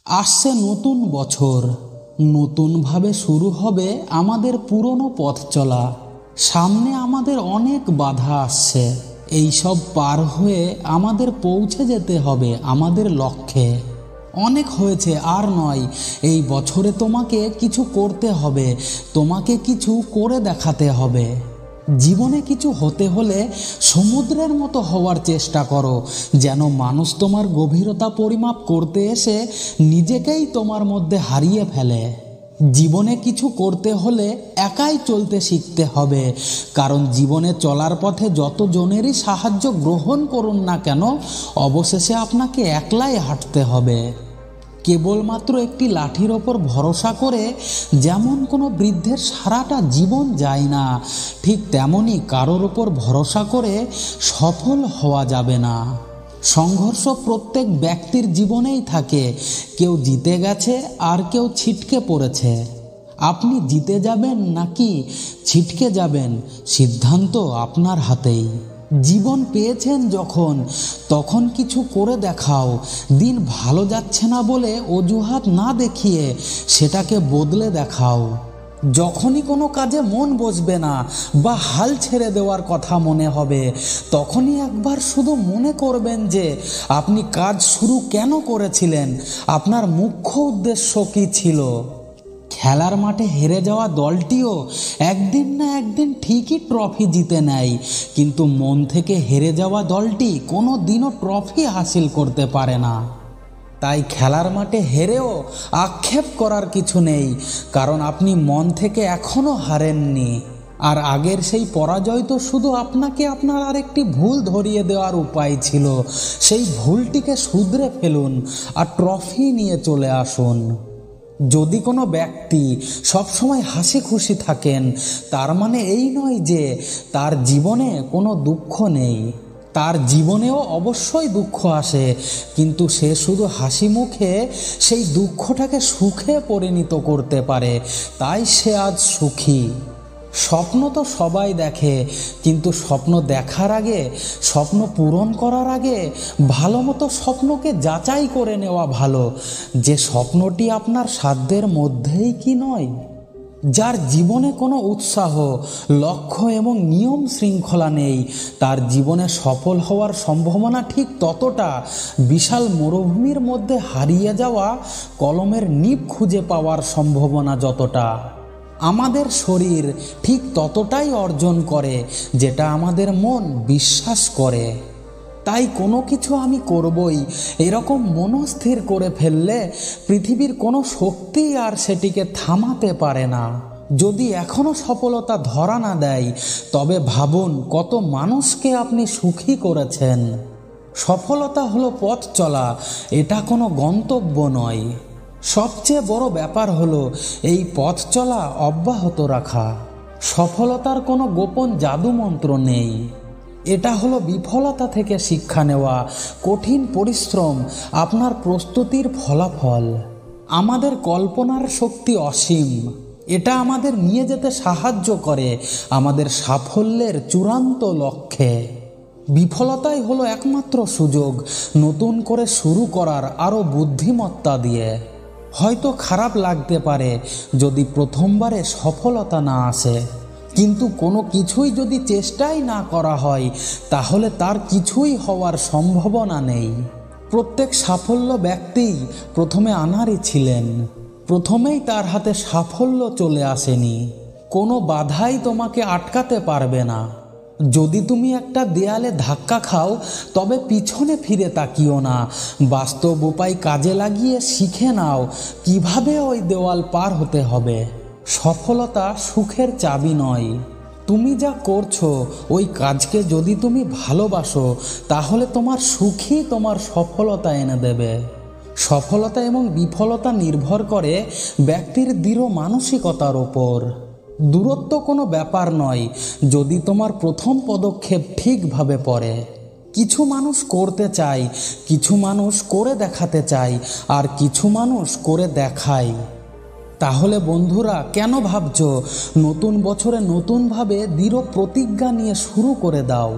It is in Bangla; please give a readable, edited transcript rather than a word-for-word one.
আসছে নতুন বছর, নতুনভাবে শুরু হবে আমাদের পুরনো পথ চলা। সামনে আমাদের অনেক বাধা আসছে, এই সব পার হয়ে আমাদের পৌঁছে যেতে হবে আমাদের লক্ষ্যে। অনেক হয়েছে, আর নয়। এই বছরে তোমাকে কিছু করতে হবে, তোমাকে কিছু করে দেখাতে হবে। জীবনে কিছু হতে হলে সমুদ্রের মতো হওয়ার চেষ্টা করো, যেন মানুষ তোমার গভীরতা পরিমাপ করতে এসে নিজেকেই তোমার মধ্যে হারিয়ে ফেলে। জীবনে কিছু করতে হলে একাই চলতে শিখতে হবে, কারণ জীবনে চলার পথে যতজনেরই সাহায্য গ্রহণ করুন না কেন, অবশেষে আপনাকে একলাই হাঁটতে হবে। কেবলমাত্র একটি লাঠির ওপর ভরসা করে যেমন কোনো বৃদ্ধের সারাটা জীবন যায় না, ঠিক তেমনই কারোর ওপর ভরসা করে সফল হওয়া যাবে না। সংঘর্ষ প্রত্যেক ব্যক্তির জীবনেই থাকে, কেউ জিতে গেছে আর কেউ ছিটকে পড়েছে। আপনি জিতে যাবেন নাকি ছিটকে যাবেন, সিদ্ধান্ত আপনার হাতেই। জীবন পেয়েছেন যখন, তখন কিছু করে দেখাও। দিন ভালো যাচ্ছে না বলে অজুহাত না দেখিয়ে সেটাকে বদলে দেখাও। যখনই কোনো কাজে মন বসবে না বা হাল ছেড়ে দেওয়ার কথা মনে হবে, তখনই একবার শুধু মনে করবেন যে আপনি কাজ শুরু কেন করেছিলেন, আপনার মুখ্য উদ্দেশ্য কী ছিল। খেলার মাঠে হেরে যাওয়া দলটিও একদিন না একদিন ঠিকই ট্রফি জিতে নেয়, কিন্তু মন থেকে হেরে যাওয়া দলটি কোনো দিনও ট্রফি হাসিল করতে পারে না। তাই খেলার মাঠে হেরেও আক্ষেপ করার কিছু নেই, কারণ আপনি মন থেকে এখনও হারেননি। আর আগের সেই পরাজয় তো শুধু আপনাকে আপনার আরেকটি ভুল ধরিয়ে দেওয়ার উপায় ছিল। সেই ভুলটিকে শুধরে ফেলুন আর ট্রফি নিয়ে চলে আসুন। যদি কোনো ব্যক্তি সবসময় হাসি খুশি থাকেন, তার মানে এই নয় যে তার জীবনে কোনো দুঃখ নেই। তার জীবনেও অবশ্যই দুঃখ আসে, কিন্তু সে শুধু হাসি মুখে সেই দুঃখটাকে সুখে পরিণত করতে পারে, তাই সে আজ সুখী। স্বপ্ন তো সবাই দেখে, কিন্তু স্বপ্ন দেখার আগে, স্বপ্ন পূরণ করার আগে ভালো মতো স্বপ্নকে যাচাই করে নেওয়া ভালো, যে স্বপ্নটি আপনার সাধ্যের মধ্যেই কি নয়। যার জীবনে কোনো উৎসাহ, লক্ষ্য এবং নিয়ম শৃঙ্খলা নেই, তার জীবনে সফল হওয়ার সম্ভাবনা ঠিক ততটা বিশাল মরুভূমির মধ্যে হারিয়ে যাওয়া কলমের নিব খুঁজে পাওয়ার সম্ভাবনা যতটা। আমাদের শরীর ঠিক ততটাই অর্জন করে যেটা আমাদের মন বিশ্বাস করে। তাই কোনো কিছু আমি করবই এরকম মনস্থির করে ফেললে পৃথিবীর কোনো শক্তি আর সেটিকে থামাতে পারে না। যদি এখনও সফলতা ধরা না দেয়, তবে ভাবুন কত মানুষকে আপনি সুখী করেছেন। সফলতা হলো পথ চলা, এটা কোনো গন্তব্য নয়। সবচেয়ে বড় ব্যাপার হলো এই পথ চলা অব্যাহত রাখা। সফলতার কোনো গোপন জাদুমন্ত্র নেই, এটা হলো বিফলতা থেকে শিক্ষা নেওয়া, কঠিন পরিশ্রম, আপনার প্রস্তুতির ফলাফল। আমাদের কল্পনার শক্তি অসীম, এটা আমাদের নিয়ে যেতে সাহায্য করে আমাদের সাফল্যের চূড়ান্ত লক্ষ্যে। বিফলতাই হলো একমাত্র সুযোগ নতুন করে শুরু করার, আরও বুদ্ধিমত্তা দিয়ে। হয়তো খারাপ লাগতে পারে যদি প্রথমবারে সফলতা না আসে, কিন্তু কোনো কিছুই যদি চেষ্টাই না করা হয়, তাহলে তার কিছুই হওয়ার সম্ভাবনা নেই। প্রত্যেক সাফল্য ব্যক্তি প্রথমে আনাড়ি ছিলেন, প্রথমেই তার হাতে সাফল্য চলে আসেনি। কোনো বাধাই তোমাকে আটকাতে পারবে না। যদি তুমি একটা দেয়ালে ধাক্কা খাও, তবে পিছনে ফিরে তাকিও না, বাস্তব উপায় কাজে লাগিয়ে শিখে নাও কিভাবে ওই দেওয়াল পার হতে হবে। সফলতা সুখের চাবি নয়। তুমি যা করছো ওই কাজকে যদি তুমি ভালোবাসো, তাহলে তোমার সুখই তোমার সফলতা এনে দেবে। সফলতা এবং বিফলতা নির্ভর করে ব্যক্তির দৃঢ় মানসিকতার ওপর। দূরত্ব কোনো ব্যাপার নয় যদি তোমার প্রথম পদক্ষেপ ঠিকভাবে পড়ে। কিছু মানুষ করতে চায়, কিছু মানুষ করে দেখাতে চায়, আর কিছু মানুষ করে দেখায়। তাহলে বন্ধুরা, কেন ভাবছো নতুন বছরে নতুনভাবে দৃঢ় প্রতিজ্ঞা নিয়ে শুরু করে দাও।